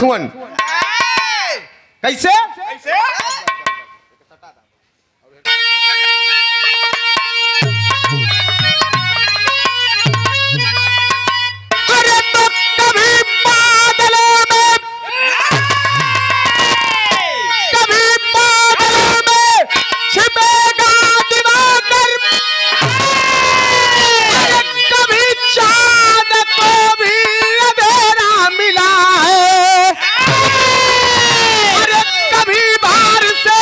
करत हुअन। कैसे? अरे तो कभी बादलों में, कभी बादलों में छिपेगा दिवाकर, अरे कभी चांद को भी अंधेरा मिला है, अरे कभी बाहर से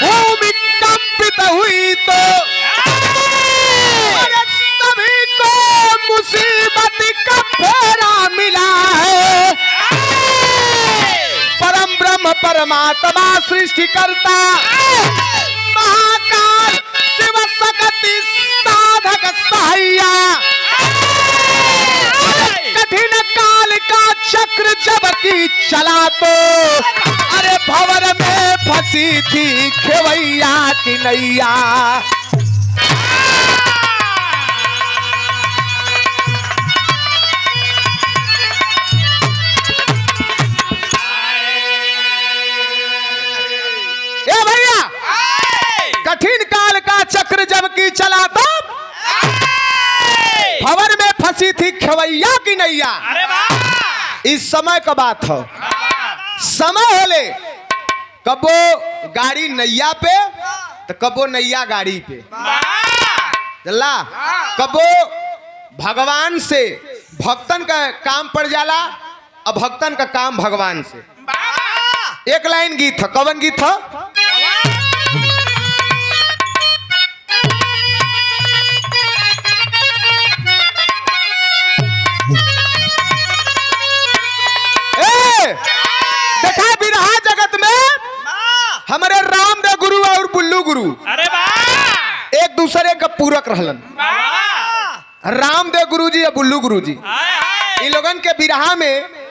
भूमि कंपित हुई तो अरे सभी को मुसीबत का फेरा मिला है। परम ब्रह्म परमात्मा सृष्टिकर्ता महाकाल शिव सकति साधक सहाया, कठिन काल का चक्र जब की चला तो अरे भंवर में फंसी थी खेवैया की नैया। ए भैया, कठिन काल का चक्र जब की चला तो भंवर में फंसी थी खेवैया की नैया। इस समय का बात हो, समय होले कबो गाड़ी नैया पे तो कबो नैया गाड़ी पे, चला कबो भगवान से भक्तन का काम पड़ जाला और भक्तन का काम भगवान से। एक लाइन गीत था, कवन गीत था? देखा बिरहा जगत में हमारे रामदेव गुरु और बुल्लू गुरु एक दूसरे का पूरक रहलन। रामदेव गुरु जी और बुल्लू गुरु जी इन लोगन के बिरहा में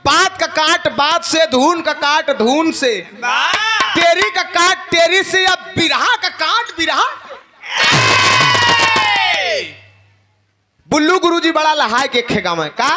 बात का काट बात से, धून का काट धून से, तेरी का काट तेरी से, या बिरहा का काट बिरहा। बुल्लू गुरु जी बड़ा लहाय के खेगा में का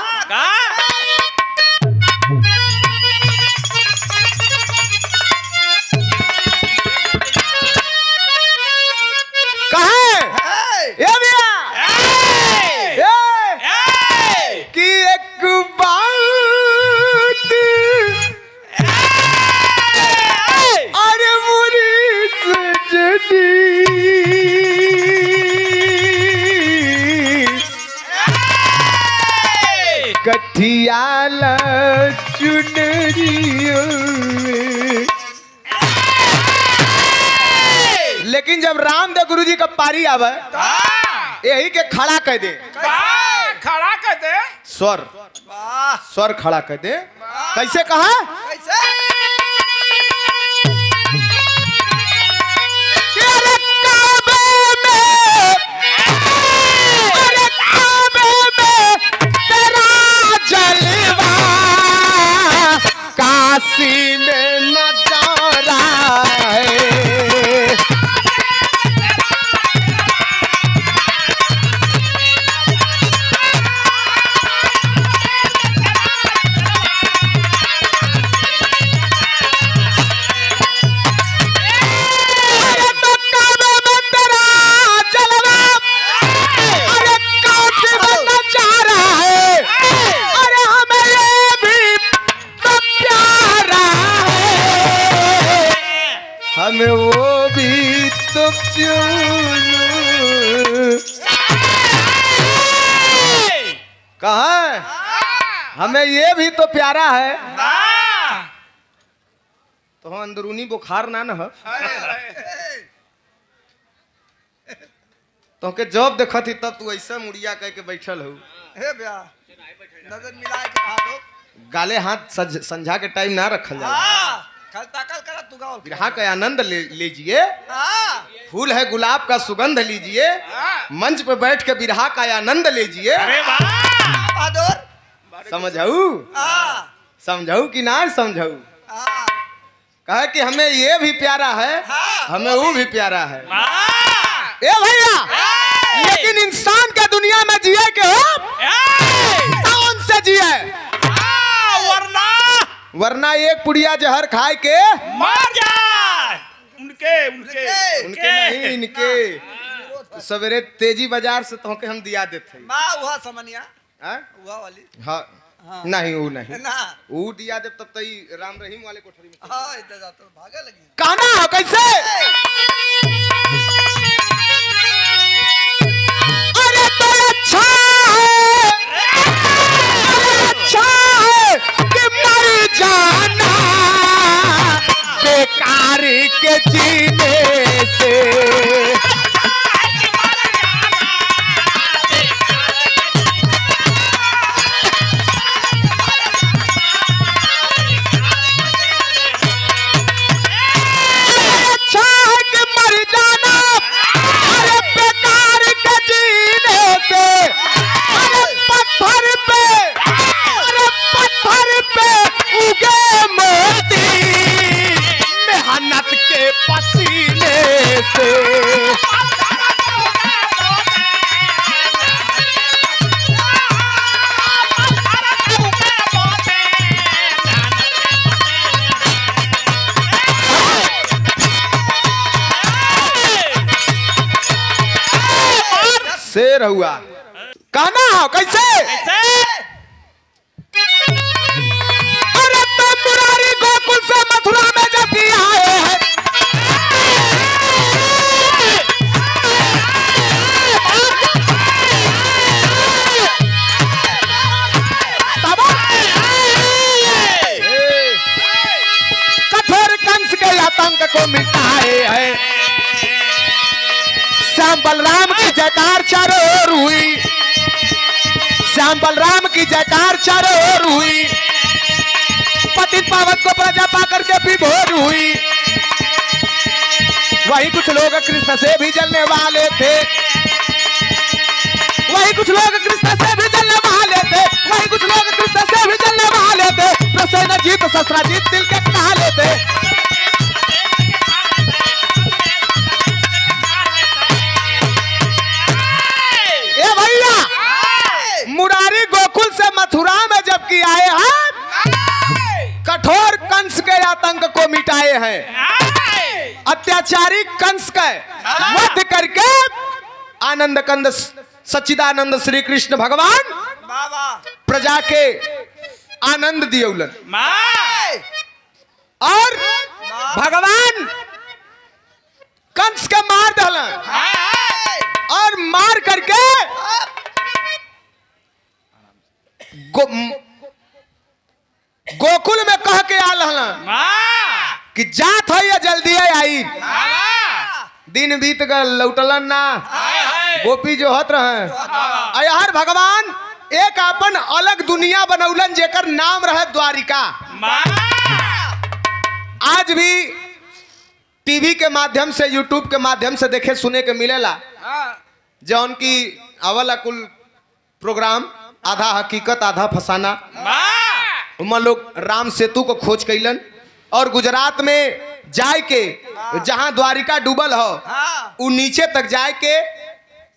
कठियाला चुनरियों में। लेकिन जब रामदेव गुरु जी का पारी आवे यही के खड़ा कह दे, खड़ा कर दे, स्वर स्वर खड़ा कह दे। कैसे कहा? काशी में नजारा है, हमें वो भी तो कहा, हमें ये भी तो प्यारा है। तो हम अंदरूनी बुखार ना न तो के जब देखा थी तब तू ऐसा मुड़िया कह के बैठल हो। नजर मिला के गाले हाथ संझा के टाइम ना रखल जाए। बिरहा का आनंद लीजिए, फूल है गुलाब का सुगंध लीजिए, मंच पे बैठ के बिरहा का आनंद लीजिए। समझाऊ समझाऊ कि ना समझाऊ? कहे कि हमें ये भी प्यारा है, हमें वो भी प्यारा है। ए भैया, लेकिन इंसान के दुनिया में जिए के हो कौन से जिए? वरना एक पुड़िया जहर खाए के मर जाए। उनके उनके उनके नहीं इनके सवेरे तेजी बाजार से तो के हम दिया देते माँ वहा समनिया हैं? वहा वाली हाँ हाँ। नहीं वो नहीं ना वो दिया दे तब तई राम रहीम वाले कोठरी में हाँ इधर जाता भागा लगी कहना है कैसे अरे तो अच्छा है कि मर जाना बेकार के जीने से शेर हुआ कहना है कैसे अरे तो मुरारी गोकुल से मथुरा में जब आए हैं कठोर कंस के आतंक को मिटाए हैं श्याम बलराम की जयकार चारों ओर हुई श्याम बलराम की जयकार चारों ओर हुई पतित पावन को प्रजा पाकर के विभोर हुई वही कुछ लोग कृष्ण से भी जलने वाले थे वही कुछ लोग कृष्ण से भी जलने वाले थे वही कुछ लोग कृष्ण से भी जलने वाले थे प्रसन्न जीत ससुराजीत दिल के कहा लेते मुरारी गोकुल से मथुरा में जबकि आए हैं कठोर कंस के आतंक को मिटाए हैं अत्याचारी कंस का वध करके आनंद कंद सच्चिदानंद श्री कृष्ण भगवान प्रजा के आनंद दियौलन और भगवान कंस के मार दहलन और मार करके गोकुल में कह के आल कि जात है या जल्दी आई दिन बीत गए लौटलन ना गोपी जो हत रहे यार भगवान एक अपन अलग दुनिया बनौलन जेकर नाम रहे द्वारिका आज भी टीवी के माध्यम से यूट्यूब के माध्यम से देखे सुने के मिलेला जौन की अवला कुल प्रोग्राम आधा हकीकत आधा फसाना उमा लोग राम सेतु को खोज कैलन और गुजरात में जाए के जहां द्वारिका डूबल हो उ नीचे तक जाए के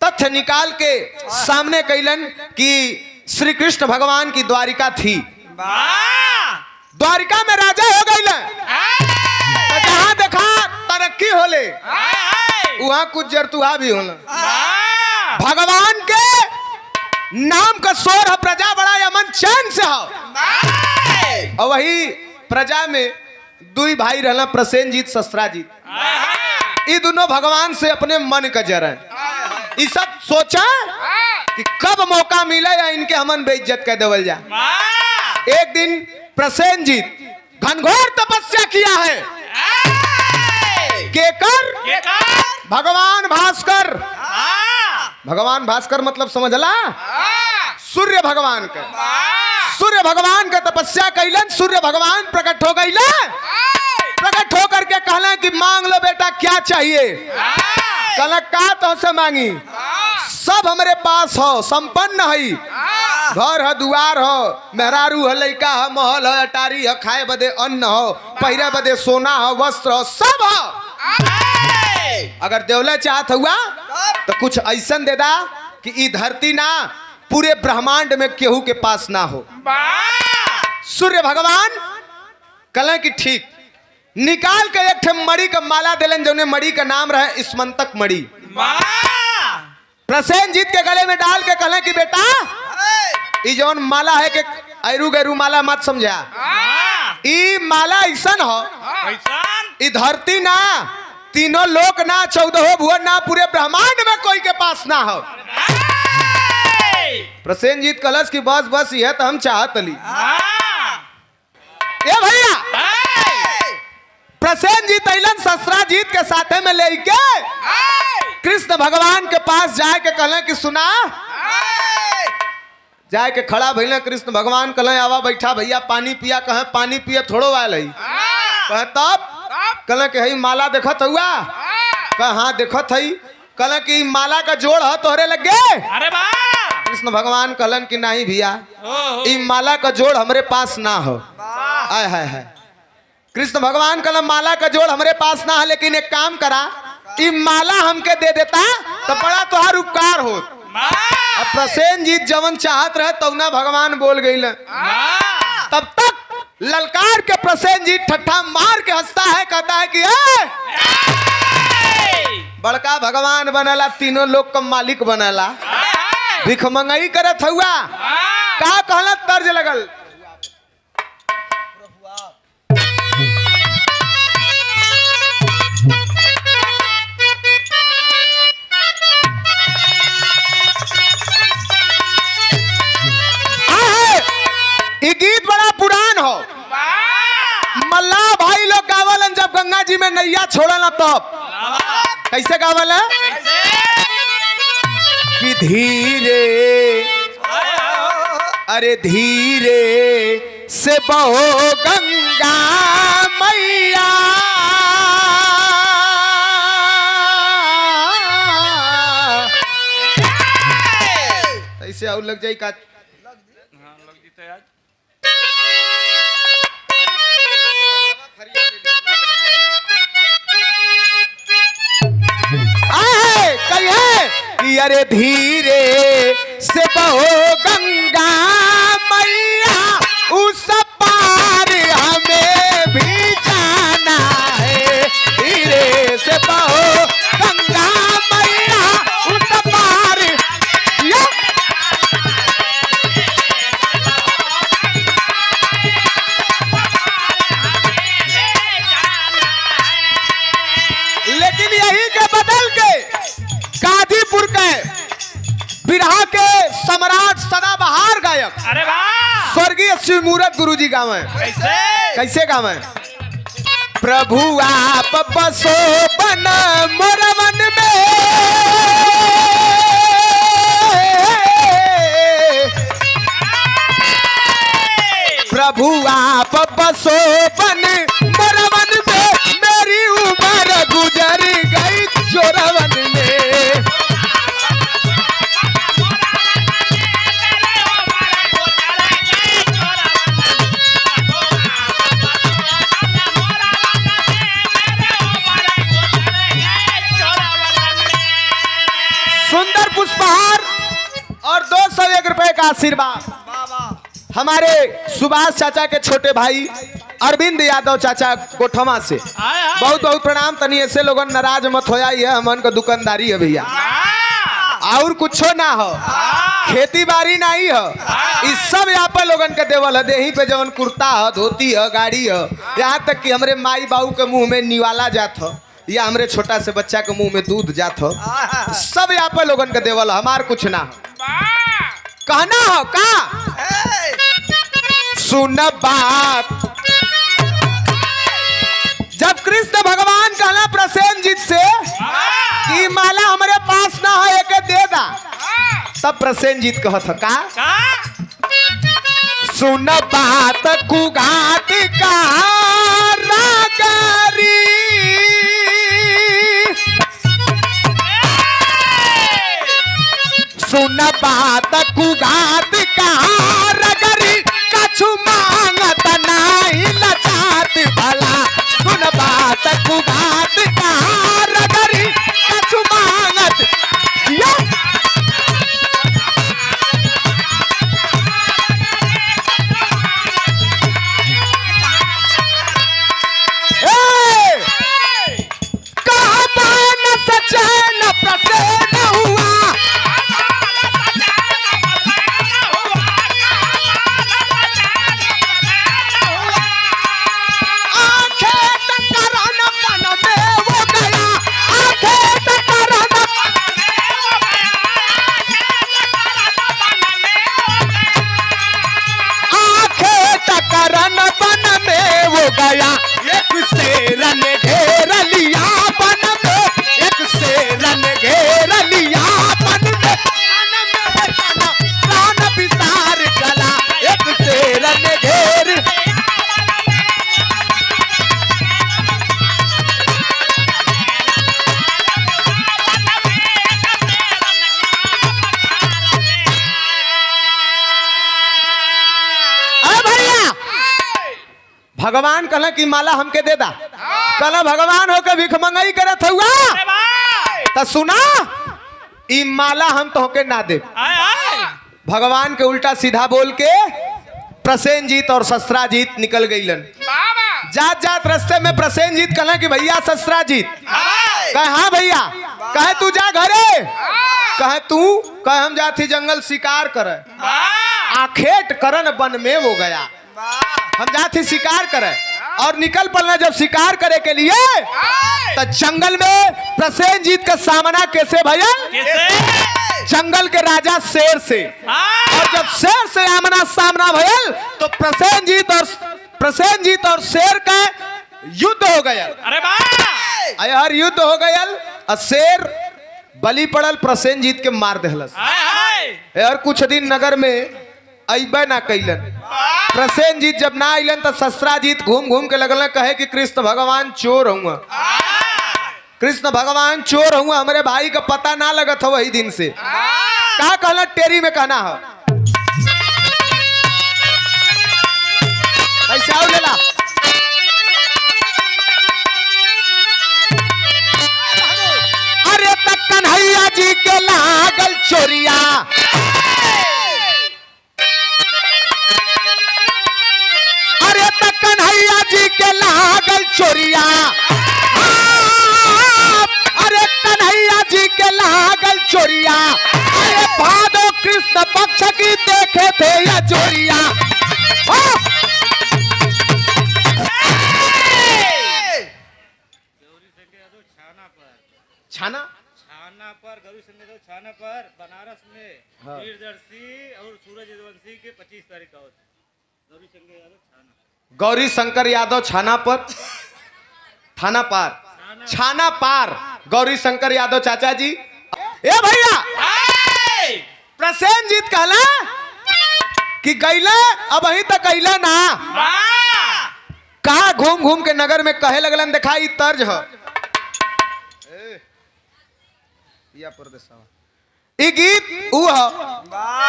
तथ्य निकाल के सामने कैलन कि श्री कृष्ण भगवान की द्वारिका थी द्वारिका में राजा हो गए तो जहां देखा तरक्की होले वहां कुछ जरतुहा भी होला भगवान के नाम का शोर है प्रजा बड़ा अमन चैन से हो और वही प्रजा में दुई भाई रहना प्रसेनजीत शस्त्राजीत ये दोनों भगवान से अपने मन का जरा ये सब सोचा कि कब मौका मिले या इनके हमन बेइज्जत कर देवल जा एक दिन प्रसेनजीत घनघोर तपस्या किया है केकर भगवान भास्कर भगवान भास्कर मतलब समझला सूर्य भगवान का तपस्या कैलन सूर्य भगवान प्रकट हो गई प्रकट होकर के कहला कि मांग लो बेटा क्या चाहिए कहला का तो से मांगी सब हमारे पास हो संपन्न है घर है दुआर हो मेहरारू है लड़का है महल है अटारी है खाए बदे अन्न हो पहिरे बदे सोना हो वस्त्र हो सब हो अगर देवले चाहत हुआ तो कुछ ऐसा दे दा कि ई धरती ना पूरे ब्रह्मांड में केहू के पास ना हो सूर्य भगवान कल कि ठीक निकाल के एक ठे मड़ी का माला दिलन जौने मड़ी का नाम रहे स्मंतक मड़ी। प्रसेनजीत के गले में डाल के कहले कि बेटा ई जौन माला है के ऐरू गैरू माला मत समझा। ई माला ऐसन हो ई धरती ना तीनों लोक ना 14 भुवन ना पूरे ब्रह्मांड में कोई के पास ना हो। प्रसेनजीत कलश की बस बस यह तो हम चाहत ली। ए भैया प्रसेनजीत अलन ससुराजीत के साथे में लेके कृष्ण भगवान के पास जाए के कहले कि सुना जाए के खड़ा भइले कृष्ण भगवान कहले आवा बैठा भैया पानी पिया। कहे पानी पिया थोड़ो आयल है। कहे तब कहले कि हई माला देखत हुआ। कहे हाँ देखत हई। कहले कि माला का जोड़ है तोहरे लग गए। अरे वाह कृष्ण भगवान कहलन कि नहीं भैया ई माला का जोड़ हमरे पास ना हो। आय हाय हाय कृष्ण भगवान कहलन माला का जोड़ हमरे पास ना है लेकिन एक काम करा ई माला हमके दे देता तो बड़ा तोहार उपकार हो। अब प्रसेनजीत जवन चाहत रहे तौना भगवान बोल गई। तब तक ललकार के प्रसेनजीत ठट्ठा मार के हंसता है कहता है कि बड़का भगवान बनला तीनों लोग का मालिक बनला भिखमंगई करत हुआ। का कहला तर्ज लगल ये गीत बड़ा पुरान हो। मल्ला भाई लोग गावलन जब गंगा जी में नैया छोड़ल तब कैसे गावल कि धीरे अरे धीरे से बहो गंगा मैया ऐसे और लग जाए का कि अरे धीरे से बहो गंगा मैया उस पार हमें भी जाना है। धीरे से बहो गंगा मैया उस पार लेकिन यही के बदल के गाजीपुर के बिरहा के सम्राट सदाबहार गायक अरे वाह स्वर्गीय शिवमूरत गुरुजी गावे कैसे गावे प्रभु आप बसो बन मोर मन में प्रभु आप बसो बन मोर मन में मेरी उम्र गुजर गई जोरवन में। सुंदर पुष्पहार और 201 रुपए का आशीर्वाद हमारे सुभाष चाचा के छोटे भाई अरविंद यादव चाचा कोठमा से बहुत बहुत प्रणाम। तनी ऐसे लोगन नाराज मत हो जाइए हमन का दुकानदारी है भैया और कुछ ना हो खेती बाड़ी नहीं हो इस सब यहाँ पर लोगन के देवल है। देही पे जवन कुर्ता है धोती है गाड़ी है यहाँ तक कि हमरे माई बाबू के मुंह में निवाला जात हो या हमरे छोटा से बच्चा के मुंह में दूध जात हो सब यहाँ पर लोगन के देवल हमार कुछ ना कहना हो का सुन बात जब कृष्ण भगवान कहला प्रसेनजीत से कि माला हमारे पास ना हो एक दे दा तब प्रसेनजीत कहत का सुन बात कुघाट का रागरी सुन बात कुघाट का रगरी कछु मांगत नाही लचात भला सुन बात कुघाट का रगरी कछु मांगत से न हुआ। आंखें टकरान बन में वो गया, आंखें टकरान आंखें टकरान बन में वो गया। एक शेर ने घेर लिया बन में, एक शेर ने घेर लिया बन में, प्राण विसार चला। एक शेर ने घेर भगवान कहला कि माला हमके दे दा। कहला भगवान होके भिख मंगाई करत हुआ तो सुना ई माला हम तोहके ना दे। भगवान के उल्टा सीधा बोल के प्रसेनजीत और शस्त्राजीत निकल गईलन। जात जात रास्ते में प्रसेनजीत कहला कि भैया शस्त्राजीत। कहे हाँ भैया। कहे तू जा घरे। कहे तू कहे हम जाती जंगल शिकार करे। आखेट करन वन में वो गया, हम जाते शिकार करे और निकल पड़ना जब शिकार करे के लिए तो जंगल में प्रसेनजीत का सामना कैसे भैया? जंगल के राजा शेर से। और जब शेर से आमना सामना भयल तो प्रसेनजीत और शेर का युद्ध हो गया। अरे वाह यार युद्ध हो गया और शेर बलि पड़ल, प्रसेनजीत के मार देहलस। यार कुछ दिन नगर में अइबे ना कैलन। प्रसेनजीत जब ना आइलन तो शस्त्राजीत घूम घूम के लगल कहे कि कृष्ण भगवान चोर हुआ, कृष्ण भगवान चोर हुआ, हमारे भाई का पता ना लगत हो वही दिन से। का कहला टेरी में कहना हो ऐसा हो लेला। अरे तक कन्हैया जी के लागल चोरिया, अरे तक कन्हैया जी के लागल चोरिया। अरे कन्हैया जी के लागल चोरिया। अरे भादो कृष्ण पक्ष की देखे थे या चोरिया। छाना छाना पर गौरी संगीत छाना पर बनारस में वीरदर्शी और सूरज यदुवंशी के 25 तारीख का होता गौरी शंकर यादव छाना। गौरी शंकर यादव छाना पर थाना पार छाना पार गौरी शंकर यादव चाचा जी। ए भैया प्रसेनजीत कहला कि गैला अब अही तक अइला ना। का घूम घूम के नगर में कहे लगलन देखा ई तर्ज ह या परदेसवा। ई गीत ऊ ह।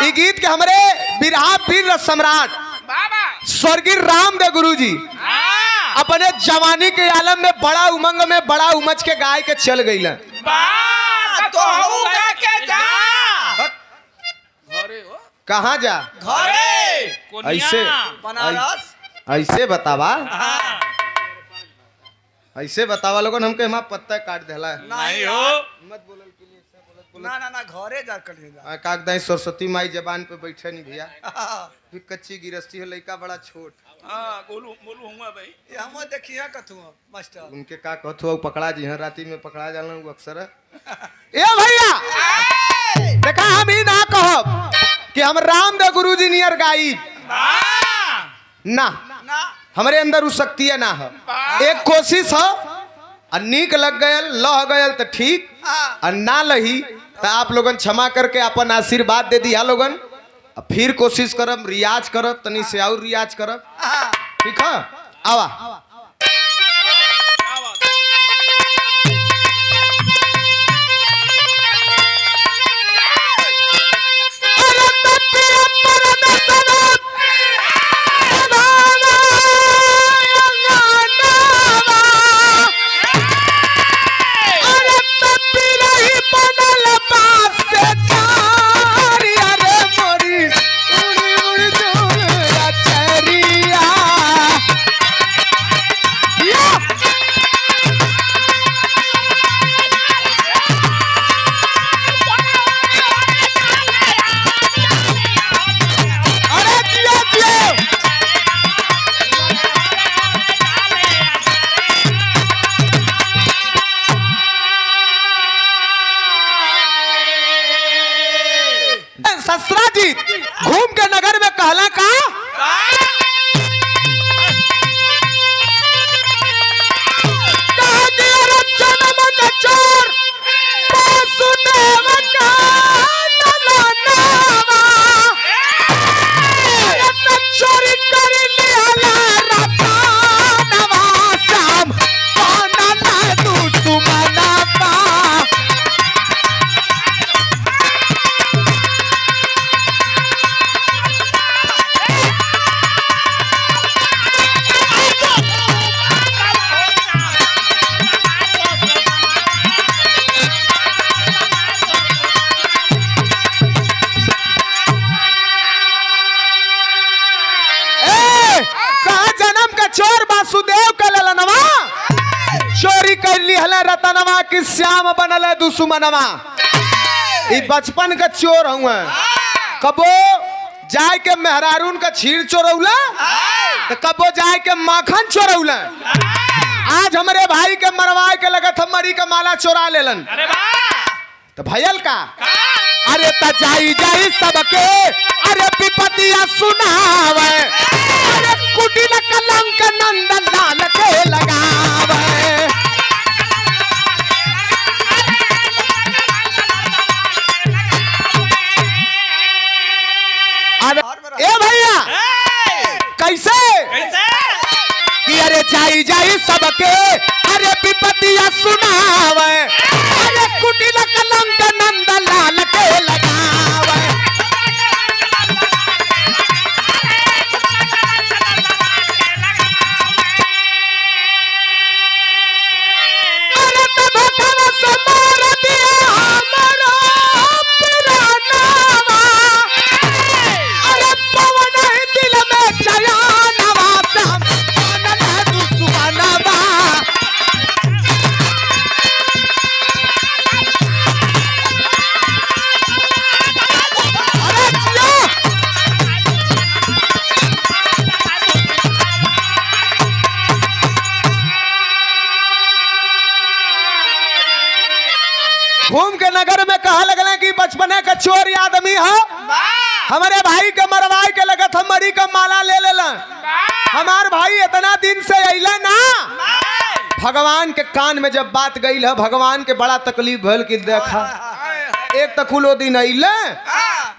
ई गीत के हमरे बिरहा वीर सम्राट स्वर्गीय रामदेव गुरुजी अपने जवानी के आलम में बड़ा उमंग में बड़ा उमच के गाय के चल गई। कहाँ जा ऐसे बनारस ऐसे बतावा ऐसे बतावा लोगन हमके हमारा पत्ता काट देला। नहीं हो मत बोलल के लिए ना ना ना घरे जा कर लेगा। कागदाई सरस्वती माई जबान पे बैठे नहीं भैया। भी कच्ची गिरस्ती है, लड़का बड़ा छोट। हां बोलू बोलू हुआ भाई ये हम देखिया कथु मास्टर उनके का कहत हुआ पकड़ा जी हां राती में पकड़ा जाला वो अक्सर। ए भैया देखा हम ही ना कहब कि हम रामदेव गुरुजी नियर गाई ना, हमारे अंदर उस शक्ति है ना है। एक कोशिश है और नीक लग गयल लह गयल तो ठीक, और ना लही तो आप लोगन क्षमा करके अपन आशीर्वाद दे दिया लोगन। फिर कोशिश करब, रियाज करब, तनी से और रियाज करब, ठीक है। आवा कि श्याम बनल है दुश्मनवा। ई बचपन का चोर हुआ कबो जाए के मेहरारून का छीर चोरौला तो कबो जाए के माखन चोरौला। आज हमारे भाई के मरवाए के लगत हम मरी का माला चोरा लेलन। तो भयल का अरे त जाई जाई सबके अरे विपतिया सुनावे अरे कुटिल कलंक नंद लाल के लगावे। ए भैया कैसे कि अरे जाई जाई सबके अरे विपतिया सुनावे अरे कुटिल कलंक नंद लाल के लगावे। अरे तब कल से मार दिया हमारा पुरानावा अरे पवन दिल में चयानवा हम बनल दुश्मनवा। अरे जिया घूम के नगर में कहा लगल कि बचपने का चोर आदमी है हमारे भाई के मरवाए के लगत हम मरी का माला ले लेलन। हमार भाई इतना दिन से अइला ना भगवान के कान में जब बात गई है भगवान के बड़ा तकलीफ भल कि देखा एक तकुलो दिन अइले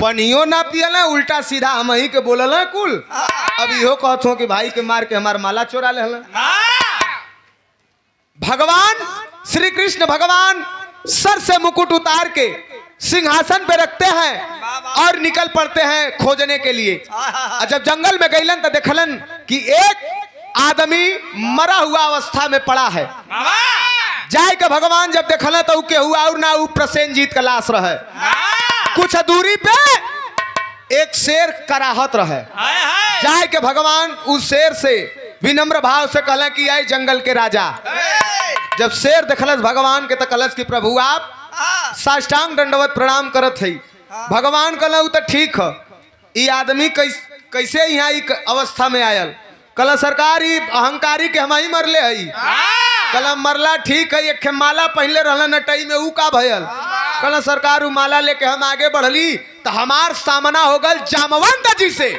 पनियो ना पियल उल्टा सीधा हम ही के बोलल कुल। अब इहो कहत हो कि भाई के मार के हमार माला चोरा ले। भगवान श्री कृष्ण भगवान सर से मुकुट उतार के सिंहासन पे रखते हैं और निकल पड़ते हैं खोजने के लिए। और जब जंगल में गईलन तो देखलन कि एक आदमी मरा हुआ अवस्था में पड़ा है। जाए के भगवान जब देखलन तो के हुआ और ना उ प्रसेनजीत का लाश रहे। कुछ दूरी पे एक शेर कराहत रहे। जाए के भगवान उस शेर से विनम्र भाव से कहला कि आए जंगल के राजा। जब शेर देखलस भगवान के तो कहलस कि प्रभु आप साष्टांग दंडवत प्रणाम करत है। भगवान कहला उ तो ठीक है ये आदमी कैसे यहाँ अवस्था में आयल। कहला सरकार ये अहंकारी के हम ही मरले है। कहला मरला ठीक है एक माला पहले रहला नटई में ऊ का भयल। कहला सरकार उ माला लेके हम आगे बढ़ली तो हमार सामना हो गल जामवंत जी से।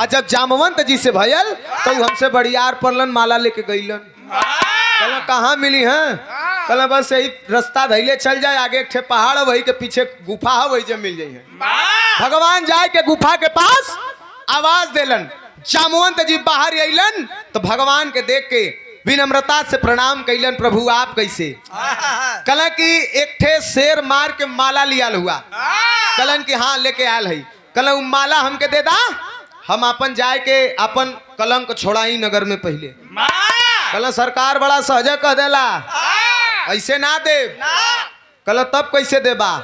जब जामवंत जी से भयल तो हमसे बड़ियार पड़लन माला लेके गईलन। कहला कहाँ मिली है। कहला बस यही रास्ता धैले चल जाए आगे एक पहाड़ है वही के पीछे गुफा है वही जब मिल जाए। भगवान जाए के गुफा के पास आवाज देलन। जामवंत जी बाहर अलन तो भगवान के देख के विनम्रता से प्रणाम कैलन। प्रभु आप कैसे। कहला कि एक ठे शेर मार के माला लियाल हुआ। कहलन कि हाँ लेके आयल है। कहला उ माला हमके दे दा हम अपन जाए के अपन कलंक छोड़ाई नगर में पहले। कहला सरकार बड़ा सहज कह देला ऐसे ना दे। कहला तब कैसे देबा।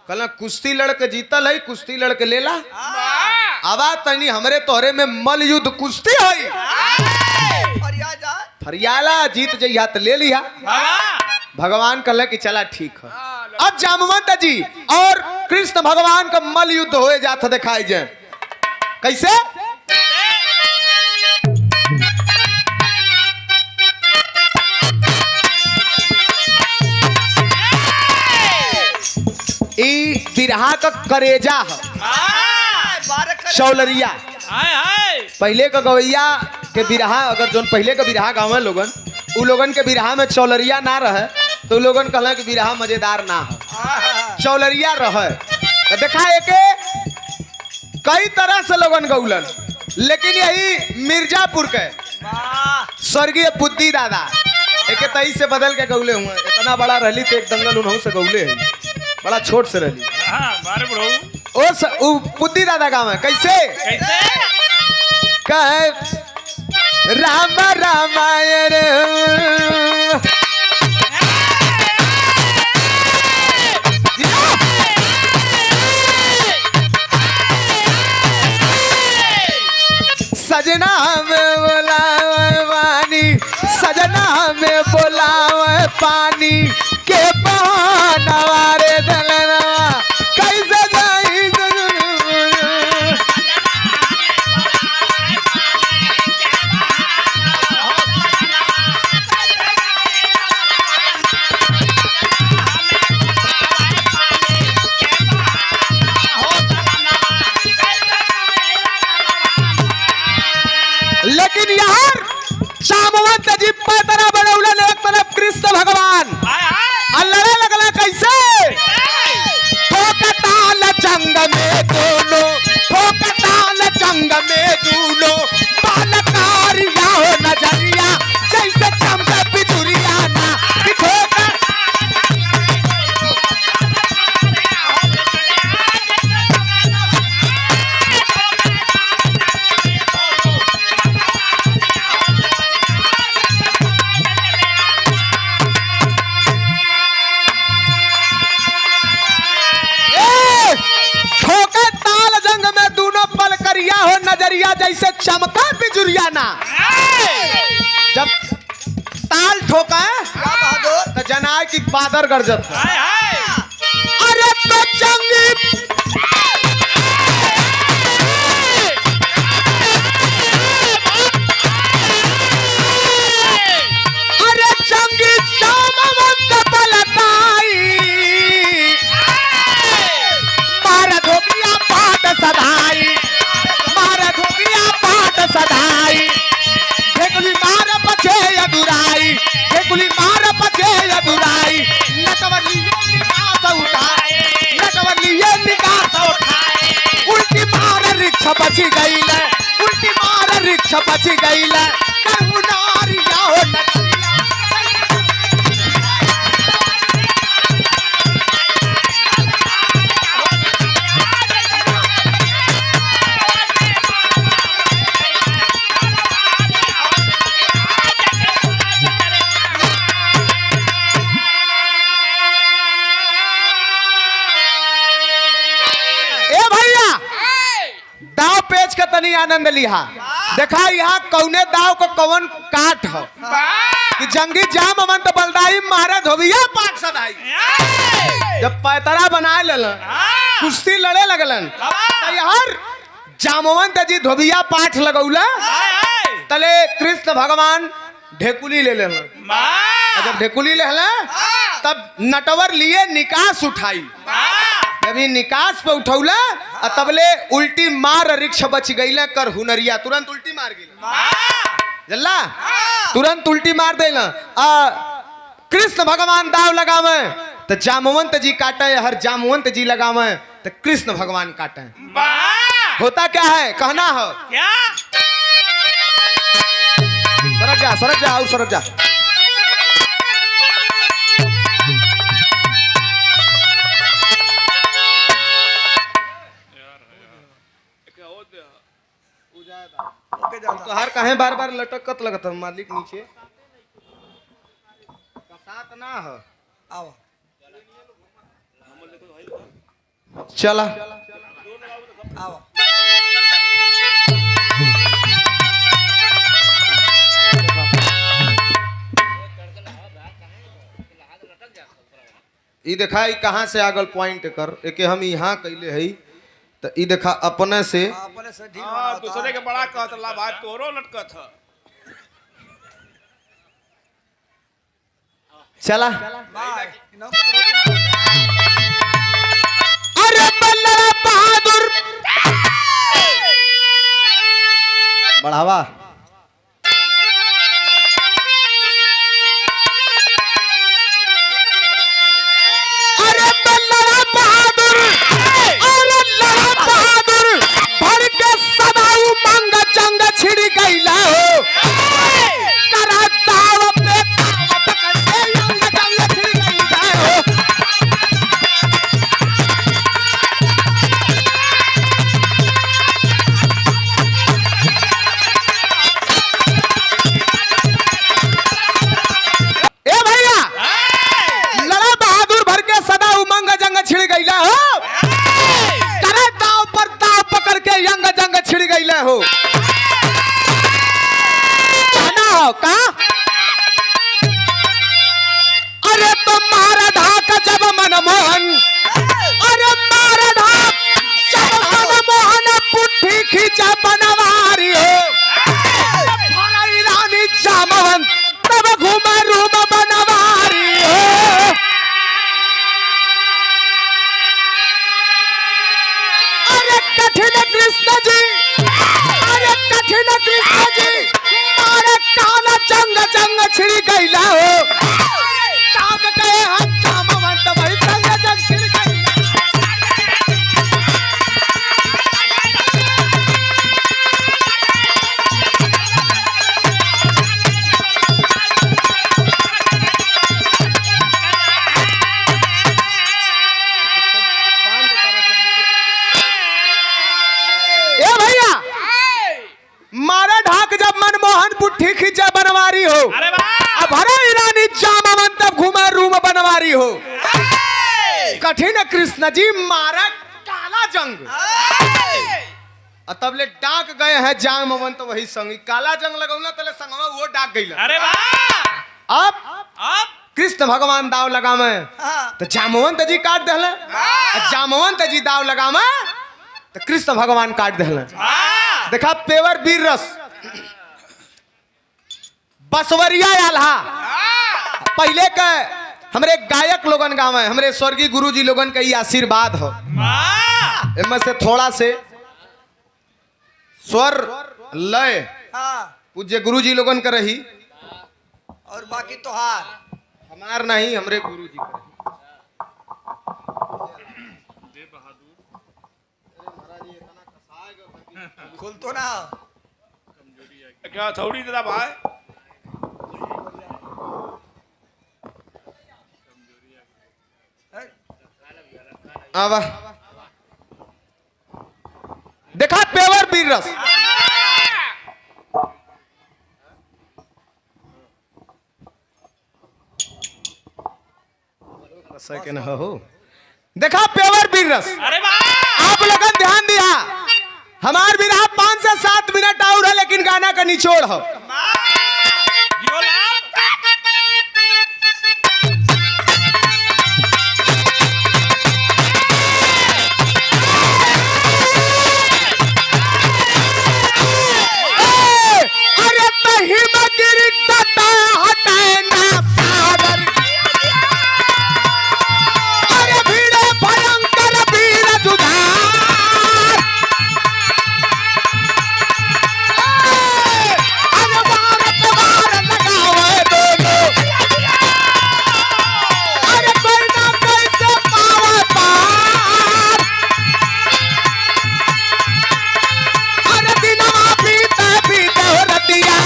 कहला कुश्ती लड़के जीतल है कुश्ती लड़के लेला। आवाज तनी हमरे तोहरे में मल युद्ध कुश्ती है फरियाला जीत जइहा तो ले लिया। भगवान कहले कि चला ठीक है। अब जामवंत जी और कृष्ण भगवान का मल युद्ध हो जाता दिखाई जाए कैसे। ई बिरहा का करेजा है शौलरिया। पहले का गवैया के बिरहा अगर जो पहले का बिरहा गाँव लोगन उ लोगन के बिरहा में चौलरिया ना रहे तो लोगन कहला कि बिरहा मजेदार ना हो चौलरिया रहे। तो देखा एक कई तरह से लोगन गौलन लेकिन यही मिर्जापुर के स्वर्गीय बुद्धि दादा एक तई से बदल के गौले हुए। इतना बड़ा रही तो एक दंगल उन्हों से गौले है बड़ा छोट से रही। ओ बुद्धि दादा गाँव है कैसे कह राम रामायण सजना में बोलावे वानी सजना में बोलावे पानी के बहानवा रे दलनवा कैसे जाई सजनवा। लेकिन यार जामवंत जी पैतरा बनौलन, एक तरफ कृष्ण भगवान लड़े लगला कैसे ठोकताल जंग में दोनों, ठोकताल जंग में दोनों बालकारिया हो नजरिया जैसे चमके बिजुरिया ना कि ठोकर। ठोके ताल जंग में दोनों पलकरिया हो नजरिया जैसे चमका बिजुरिया ना। जब ताल ठोका क्या बहादुर तो जनाए की बादर गरजत है। हाय हाय अरे तो जंगी अरे जंगी जामवंत पलटाई मार धोबिया पाट सदाई, मार धोबिया पाट सदाई ढेकुली मार पछे अदुराई, ढेकुली मार पछे अदुराई नटवली निकास उठाए, नटवली निकास उठाए उल्टी मार रिक्शा बची गईल, उल्टी मार रिक्शा बची गईल करुणारिया हो नटरिया। ए भैया दाव पेच का तनी आनंद लिहा। देखा यहाँ कौने दाव को कौन काट हो कि जंगी जामवंत बलदाई मारे धोबिया पाट सदाई। जब पैतरा बनाए लेलन कुश्ती लड़े लगलन तो यार जामवंत जी धोबिया पाठ लगौला तले कृष्ण भगवान ढेकुली ले लेलन। जब ढेकुली ले तब नटवर लिए निकास उठाई, जब ये निकास पे उठौला तबले उल्टी मार रिक्शा बच गईला कर हुनरिया तुरंत उल्टी मार गई जल्ला तुरंत उल्टी मार देला। कृष्ण भगवान दाव लगावे तो जामवंत जी काटे, हर जामवंत जी लगावे तो कृष्ण भगवान काटे। होता क्या है कहना हो क्या सरक जा और सरक जा। ओके जाता तो हर कहे बार बार लटकत लगत है मालिक नीचे साथ ना हो। आओ चला आओ ई देखा ई कहाँ से आगल पॉइंट कर एके हम यहाँ कैले हई तो ई देखा अपने से अपने से ढील हाँ बनाता। दूसरे के बड़ा कहत ला भाई तोरो लटकत है चला। भाई, इनो- अरे बल्लरा बहादुर बढ़ावा अरे बल्लरा बहादुर, अरे लड़ा बहादुर भर के सदाऊ मंग जंग छिड़ गईला हो करा दाव पे दाव पकड़ के यंग जंग छिड़ गईला हो। ए भैया लड़ा बहादुर भर के सदा उमंग जंग छिड़ गईला हो करे दाव पर दाव पकड़ के यंग जंग छिड़ गईला हो। कहना हो का मानव घूम रूम बनवारी हो। अरे कठिन कृष्ण जी, अरे कठिन कृष्ण जी, मारे काला जंग जंग छिड़ गईला हो। जाग गए हैं जामवंत वही संग जंग छिड़ गईला। ए भैया, मारा ढाक जब मनमोहन पुट्ठी खींचा बनवारी हो। अरे वाह अब हरे ईरानी जामवंत तब घुमा रूम बनवारी हो। कठिन कृष्ण जी मारा काला जंग, और तब ले डाक गए हैं जामवंत वही संग। काला जंग लगौना तले संगवा वो डाक गई। अरे वाह अब कृष्ण भगवान दाव लगावे तो जामवंत जी काट दहले। जामवंत जी दाव लगावे तो कृष्ण भगवान काट दहले। देखा पेवर वीर रस बसवरिया आल्हा पहले के हमरे गायक लोगन गावे, हमरे स्वर्गीय गुरु जी लोगन का ये आशीर्वाद हो। इनमें से थोड़ा से स्वर लय पूज्य गुरु जी लोगन का रही, और बाकी तोहार हमार नहीं, हमरे गुरु जी का। खुल तो ना क्या थोड़ी दादा भाई आवा देखा पेवर वीर रस सेकंड हो। देखा पेवर वीर रस। अरे वाह आप लोगों ध्यान दिया, हमार भी रहा 5 से 7 मिनट और है, लेकिन गाना का निचोड़ हो। यो लाल अरे तहिम गिरी दता हटे ना सागर। अरे भीड़े भयंकर वीर जुधार। अरे वार पे वार लगावे दोनों। अरे कोई ना कोई से पावे पार। अरे दिनवा बीते बीते हो रतिया।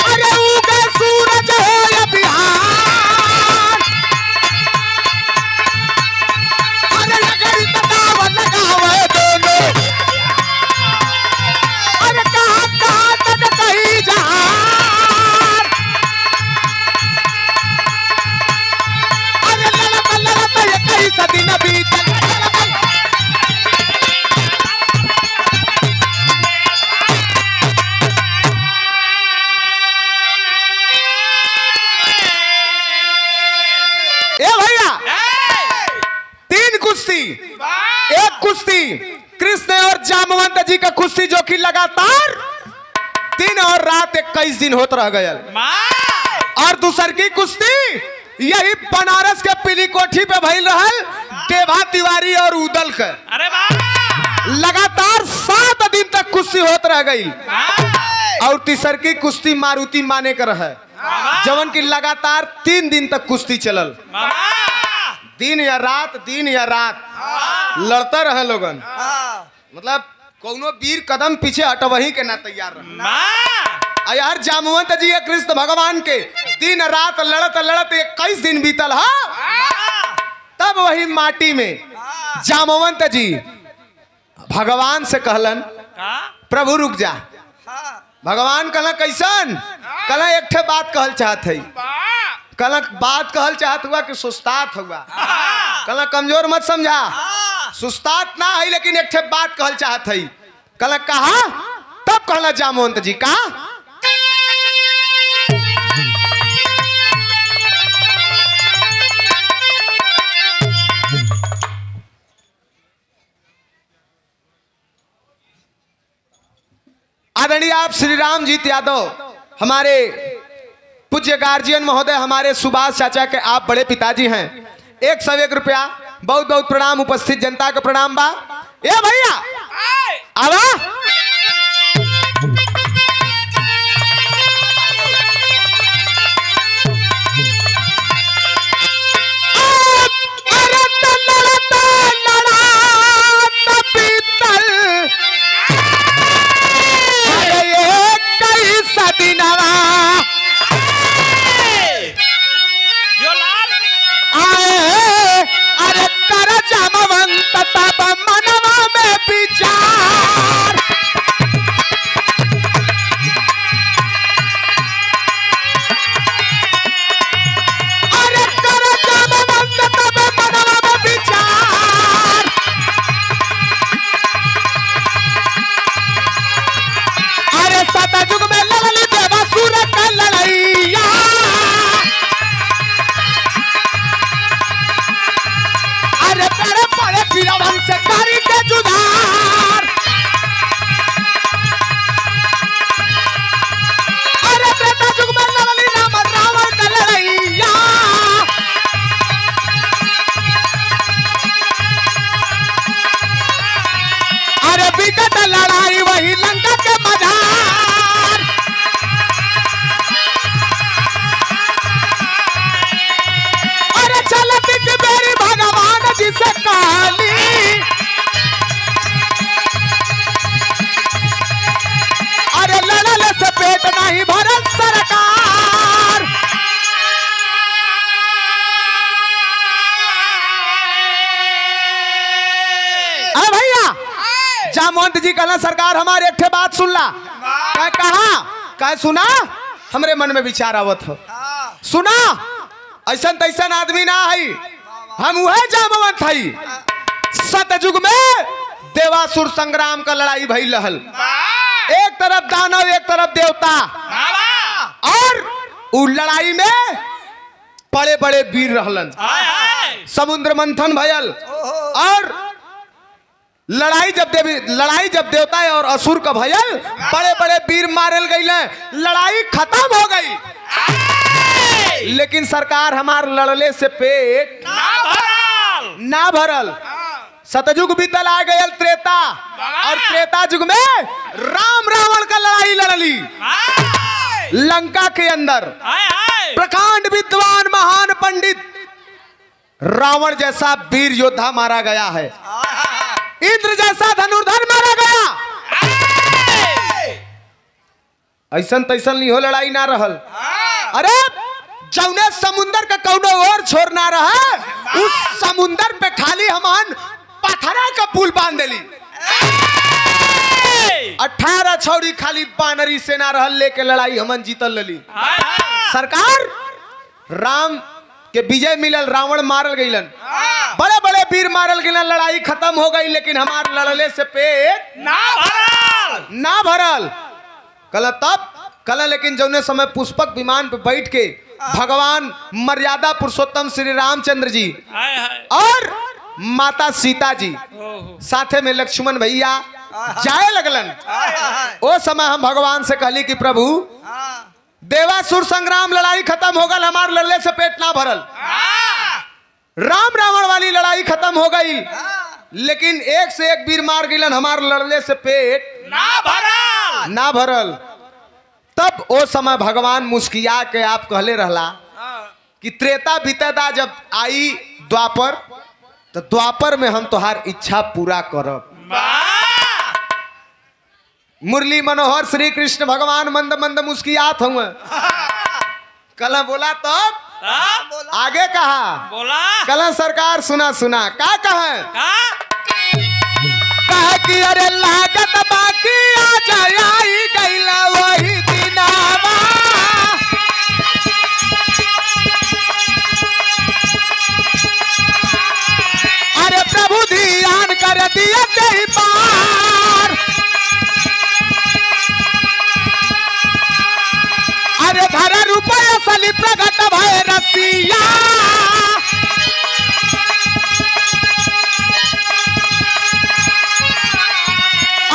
अरे उगे सूरज हो या बिहार। अरे लगरी तताव लगावे दोनों। अरे कहाँ कहाँ तक कहीं जहार। अरे लड़त लड़त ये कई सदी न बीत। ए भैया, 3 कुश्ती, एक कुश्ती कृष्ण और जामवंत जी का कुश्ती जो कि लगातार 3 और रात 21 दिन होता रह गया। और दूसर की कुश्ती यही बनारस के पीली कोठी पे भइल रहल देवा तिवारी और उदल के। अरे वाह लगातार 7 दिन तक कुश्ती होत रह गई। और तीसर की कुश्ती मारुति माने कर है, जवन की लगातार 3 दिन तक कुश्ती चलल। दिन या रात लड़ता रहे लोगन। मतलब कोनो वीर कदम पीछे हटवही के ना तैयार रहे। यार जामवंत जी या कृष्ण भगवान के दिन रात लड़त लड़त 21 दिन बीतल हा। तब वही माटी में जामवंत जी भगवान से कहलन, प्रभु रुक जा। भगवान कहला कैसन? कहला एक ठे बात कहल चाहत है। कहला बात कहल चाहत हुआ कि सुस्तात हुआ। कहला कमजोर मत समझा, सुस्तात ना है, लेकिन एक ठे बात कहल चाहत है। कहला कहा? तब कहला जामवंत जी का आदरणीय आप श्री रामजीत यादव हमारे पूज्य गार्जियन महोदय हमारे सुभाष चाचा के आप बड़े पिताजी हैं। 101 रुपया बहुत बहुत प्रणाम। उपस्थित जनता का प्रणाम बा। ए भैया आवा लड़ाई वही लंका के मजार। अरे चलती की मेरी भगवान जी से काली। अरे लड़ने से पेट नहीं भरल सरकार। अरे भैया जामवंत जी कहना सरकार हमारे एक बात सुनला। कहा कह सुना हमरे मन में विचार आवत हो। सुना ऐसा तैसन आदमी ना है, हम वह जामवंत हई। सतयुग में देवासुर संग्राम का लड़ाई भई रहल। एक तरफ दानव एक तरफ देवता, और उस लड़ाई में बड़े बड़े वीर रहलन। समुद्र मंथन भयल, और लड़ाई जब देवता और असुर का भयल, बड़े बड़े वीर मारल गए, लड़ाई खत्म हो गई। लेकिन सरकार हमार लड़ले से पेट ना भरल। सतयुग बीतल आ गयल त्रेता, और त्रेता युग में राम रावण का लड़ाई लड़ली लंका के अंदर। प्रकांड विद्वान महान पंडित रावण जैसा वीर योद्धा मारा गया है, इंद्र जैसा धनुर्धर मारा गया। ऐसन तैसन नहीं हो, लड़ाई ना रहल। अरे जौने समुंदर का कौनो और छोर ना रहा, उस समुंदर पे खाली हमान पत्थरा का पुल बांध देली। 18 छौड़ी खाली बानरी सेना रहल, लेके लड़ाई हमन जीतल लली। सरकार राम के विजय मिलल, रावण मारल गईलन, बड़े बड़े वीर मारल गईलन, लड़ाई खत्म हो गई। लेकिन हमार लड़ले से पेट ना भरल। कल लेकिन जौने समय पुष्पक विमान पे बैठ के भगवान मर्यादा पुरुषोत्तम श्री रामचंद्र जी और माता सीता जी साथे में लक्ष्मण भैया जाए लगलन। ओ समय हम भगवान से कहली कि प्रभु देवासुर संग्राम लड़ाई खत्म हो गल, हमार लड़ले से पेट ना भरल। राम रावण वाली लड़ाई खत्म हो गई, लेकिन एक से एक वीर मार गिलन, हमार लड़ले से पेट ना भरल। तब ओ समय भगवान मुस्किया के आप कहले रहला कि त्रेता बीतेदा जब आई द्वापर, तो द्वापर में हम तोहार इच्छा पूरा करब। मुरली मनोहर श्री कृष्ण भगवान मंद मंद मुस्कियात हुए। कल बोला तो आगे कहा बोला कल सरकार सुना सुना का कहे कि अरे लागत बाकी आ जाई गईला वही दिनावा। अरे प्रभु ध्यान कर दिया कहीं पार। अरे धरा रुपया सली प्रगट भय रसिया।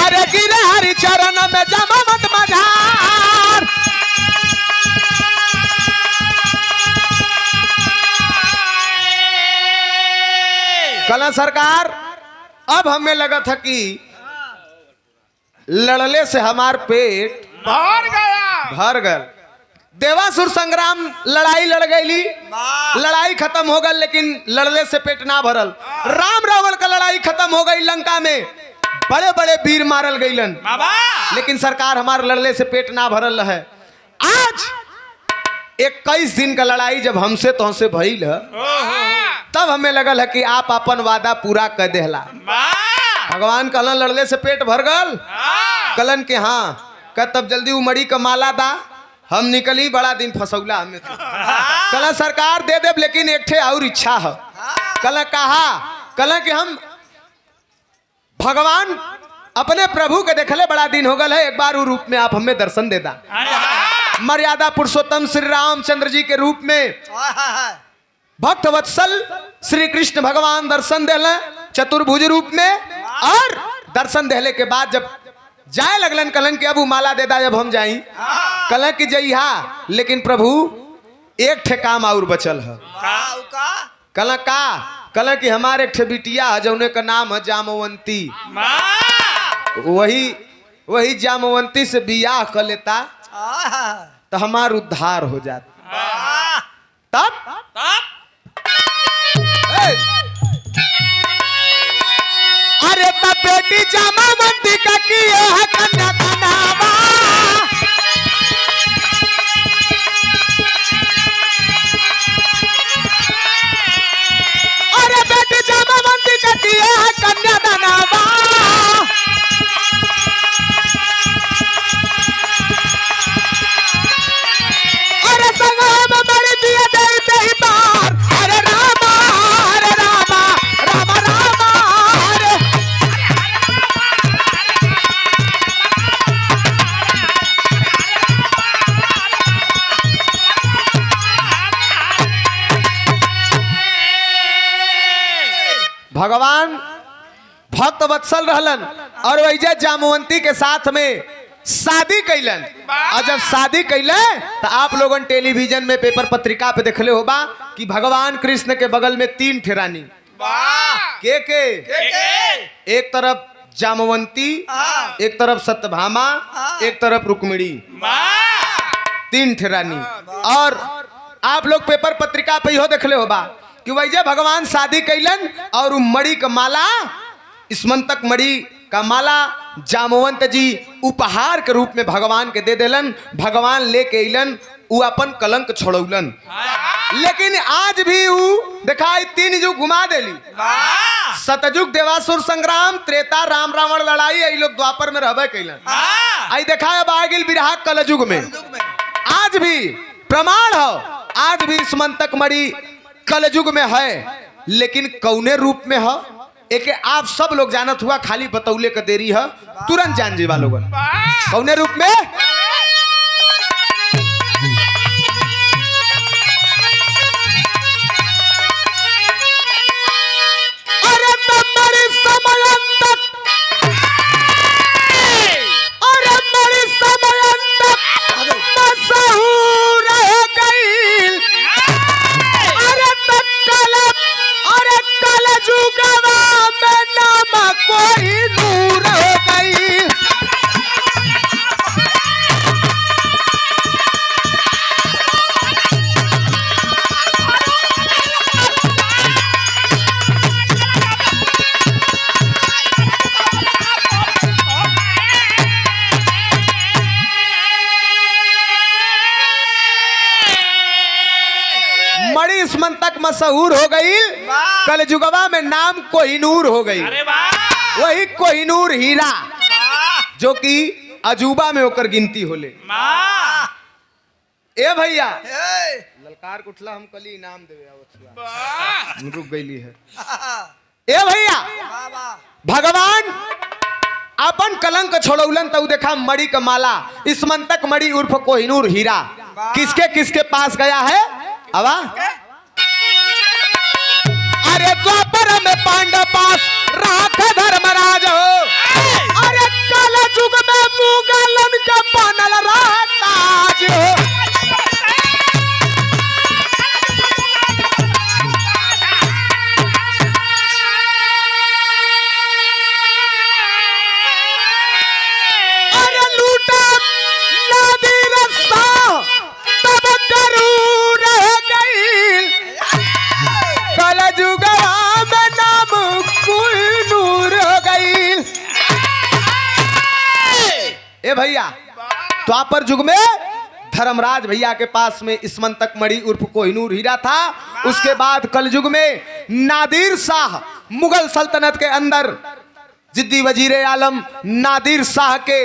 अरे गिरे हरि चरण में जमावत मझार। कल सरकार अब हमें लगा था कि लड़ले से हमार पेट भर गया। भर गल। देवासुर संग्राम लड़ाई लड़ गई, लड़ाई खत्म हो गई, लेकिन लड़ने से पेट ना भरल। राम रावण का लड़ाई खत्म हो गई, लंका में बड़े बड़े वीर मारल गईलन, लेकिन सरकार हमारे लड़ने से पेट ना भरल है। आज 21 दिन का लड़ाई जब हमसे तो हमसे भइल है, तब हमें लगल है कि आप अपन वादा पूरा कर देला। भगवान कहलन लड़ने से पेट भर गल, कलन के हाँ का तब जल्दी उमड़ी का माला दा, हम निकली बड़ा दिन फसौला हमें तो। कल सरकार दे दे, लेकिन एक ठे और इच्छा है। कल कहा कल कि हम भगवान अपने प्रभु के देखले बड़ा दिन हो गल है, एक बार वो रूप में आप हमें दर्शन दे दा। मर्यादा पुरुषोत्तम श्री रामचंद्र जी के रूप में भक्त वत्सल श्री कृष्ण भगवान दर्शन देले चतुर्भुज रूप में, और दर्शन देने के बाद जब जाए लगलन कलन के अब वो माला दे दा, जब हम जाई कल की जइहा, लेकिन प्रभु एक ठे काम और बचल है। कल का कल की हमारे एक ठे बिटिया है जौने का नाम है जामवंती, वही जामवंती से बियाह कर लेता तो हमार उद्धार हो जाता। तब अरे तब बेटी जामवंती का किए है कन्या का नामा, अरे बेटी जामवंती का किए है कन्या का नामा, अरे संगम मर दिया देते ही बार, अरे रामा रामा रामा रामा अरे भगवान भक्त वत्सल रहलन और वैसे जामवंती के साथ में शादी कैलन। और जब शादी कैले तो आप लोगन टेलीविजन में पेपर पत्रिका पे देखले होबा कि भगवान कृष्ण के बगल में 3 ठे रानी, के एक तरफ जामवंती, एक तरफ सत्यभामा, एक तरफ रुक्मिणी, 3 ठे रानी। और आप लोग पेपर पत्रिका पे इहो देखले होबा कि वैसे भगवान शादी कैलन और मणि का माला, स्मंतक मणि का माला जामवंत जी उपहार के रूप में भगवान के दे देलन। भगवान लेके अलन, उ अपन कलंक छोड़ौलन, लेकिन आज भी उ दिखाई 3 युग घुमा देली। सतयुग देवासुर संग्राम, त्रेता राम रावण लड़ाई, ये लोग द्वापर में रहबे कैलन। आई देखा अब आ गेल बिरहा कलयुग में। आज भी प्रमाण हो, आज भी स्मंतक मणि कलयुग में है, लेकिन कौने रूप में है एक आप सब लोग जानत हुआ, खाली बतौले का देरी है, तुरंत जान जीवा लोगन कौने रूप में। अरे मरी समयंतक, अरे मरी समयंतक मशहूर रह गई, अरे तकल, अरे कल जुगवा में नाम कोई नूर हो गई। मणि स्मंतक मशहूर हो गई, कल जुगवा में नाम कोहिनूर हो गई। वही कोहिनूर हीरा जो कि अजूबा में होकर गिनती होले। ए भैया ललकार कुठला हम कली इनाम देवे रुक गईली है। ए भैया भगवान अपन कलंक छोड़ौलन तो देखा मणि का माला, स्मंतक मणि उर्फ कोहिनूर हीरा किसके किसके पास गया है। अवा अरे द्वापर में पांडव पास राख धर्मराज हो, अरे कल युग में मुगलन का बनल राज हो। द्वापर युग में धर्मराज भैया के पास में इस्मंतक मणि उर्फ कोहिनूर हीरा था। उसके बाद कलयुग में नादिर शाह मुगल सल्तनत के अंदर जिद्दी वजीर आलम नादिर शाह के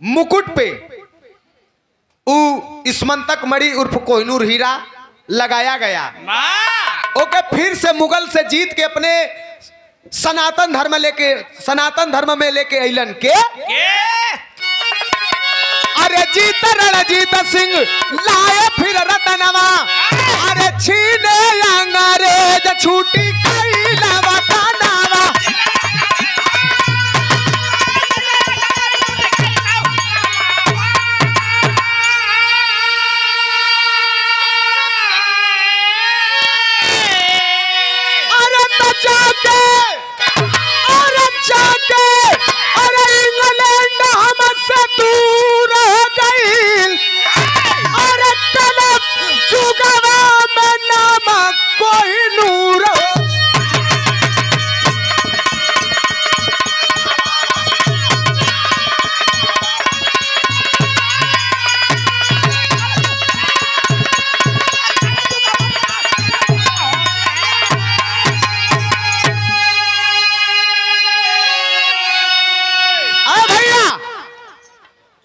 मुकुट पे इस्मंतक मणि उर्फ कोहिनूर हीरा लगाया गया। ओके फिर से मुगल से जीत के अपने सनातन धर्म में लेके अइलन के अरे जीत रणजीत सिंह लाए फिर रतनवा अरे छीने अंग्रेज छूटी कैलावा कानावा। अरे इंग्लैंड हमसे दूर हो गई अरे तलब जुगवा में नाम कोहिनूर।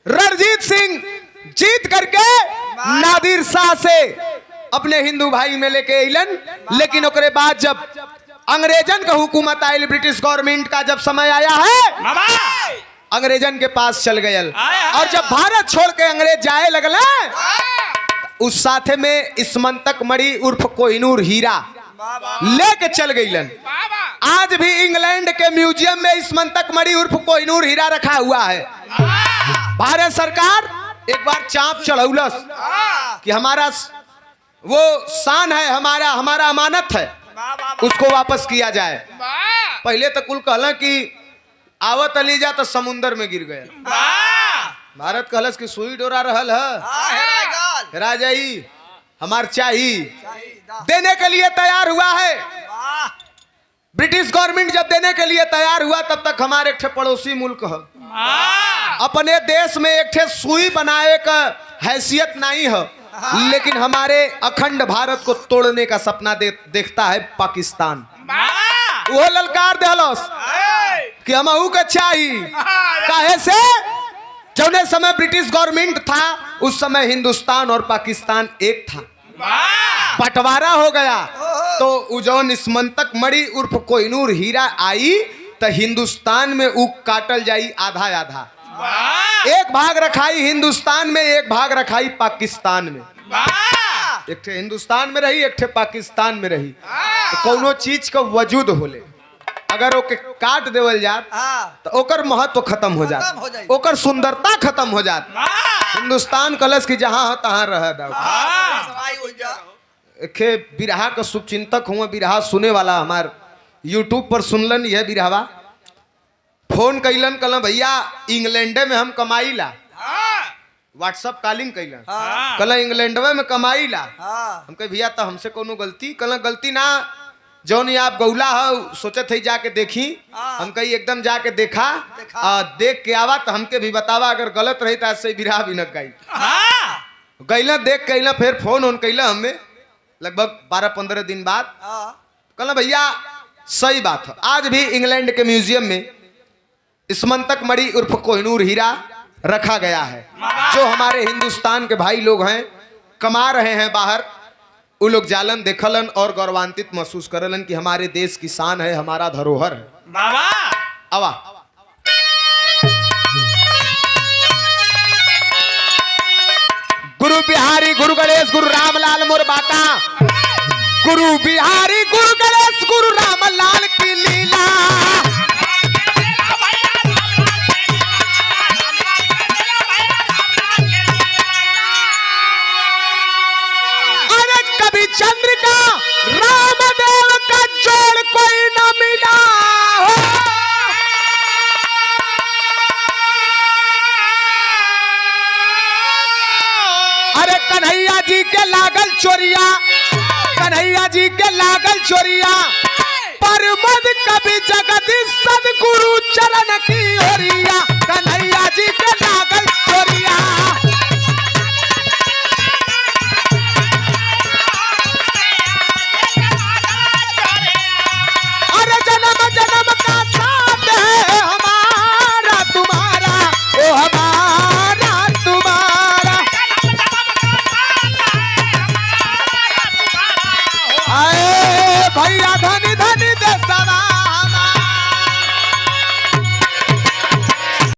रणजीत सिंह जीत करके नादिर शाह से अपने हिंदू भाई में लेके अइलन। लेकिन ओकरे बाद जब अंग्रेजन का हुकूमत आयल, ब्रिटिश गवर्नमेंट का जब समय आया है, अंग्रेजन के पास चल गए। और जब भारत छोड़ के अंग्रेज जाए लगल उस साथे में इस्मंतक मणि उर्फ कोहिनूर हीरा लेके चल गईलन। आज भी इंग्लैंड के म्यूजियम में इस्मंतक मणि उर्फ कोहिनूर हीरा रखा हुआ है। भारत सरकार एक बार चाप चढ़ौलस कि हमारा वो शान है, हमारा अमानत है, उसको वापस किया जाए। पहले तो कुल कहला कि आवत अली जा तो समुंदर में गिर गए। भारत कहलस कि सुई डोरा रहल है हेरा जाई, हमार चाहिए, देने के लिए तैयार हुआ है। ब्रिटिश गवर्नमेंट जब देने के लिए तैयार हुआ तब तक हमारे एक पड़ोसी मुल्क है, अपने देश में एक सुई बनाए का हैसियत नहीं है, लेकिन हमारे अखंड भारत को तोड़ने का सपना देखता है पाकिस्तान। वो ललकार देहलस कि हमहू के चाहिए। काहे से जौने समय ब्रिटिश गवर्नमेंट था उस समय हिंदुस्तान और पाकिस्तान एक था, बंटवारा हो गया। तो जौन इस्मंतक मणि उर्फ कोहिनूर हीरा आई तो हिंदुस्तान में ऊ काटल जाई आधा आधा, एक भाग रखाई हिंदुस्तान में, एक भाग रखाई पाकिस्तान में। एक ठे हिंदुस्तान में रही, एक ठे पाकिस्तान में रही। तो कोनो चीज का वजूद होले अगर ओके काट देवल जात तो ओकर महत्व खत्म हो जात, ओकर सुंदरता खत्म हो जात। हिंदुस्तान कलश की जहां हो तहां रह दो। खे बिरहा का शुभचिंतक हुआ, बिरहा सुने वाला हमार यूट्यूब पर सुनलन यह बिरहवा, फोन कैलन कहलन भैया इंग्लैंड में हम कमाई ला, व्हाट्सअप कॉलिंग कैलन कहला इंग्लैंड में कमाई ला। हम कहे भैया तो हमसे कोनो गलती? कहला गलती ना, जौन आप गौला हो सोचे थे जाके देखी। हम कही एकदम जाके देखा, देख के आवा तो हमके भी बतावा, अगर गलत रही तो ऐसे बिरहा भी न गई। गैला देख कैला, फिर फोन ऑन कैला हमें लगभग 12-15 दिन बाद। कहला भैया सही बात है, आज भी इंग्लैंड के म्यूजियम में इस्मंतक मणि उर्फ कोहिनूर हीरा रखा गया है। जो हमारे हिंदुस्तान के भाई लोग हैं कमा रहे हैं बाहर, वो लोग जालन देखलन और गौरवान्वित महसूस करलन कि हमारे देश की शान है, हमारा धरोहर है। आवा गुरु बिहारी गुरु गणेश गुरु रामलाल मोर बाका, गुरु बिहारी गुरु गणेश गुरु रामलाल की लीला। अरे कभी चंद्र का रामदेव का जोड़ कोई न मिला हो। अरे कन्हैया जी के लागल चोरिया, कन्हैया जी के लागल चोरिया, पर मद कभी जगदीश सदगुरु चरण की ओरिया। कन्हैया जी के लागल चोरिया। राधा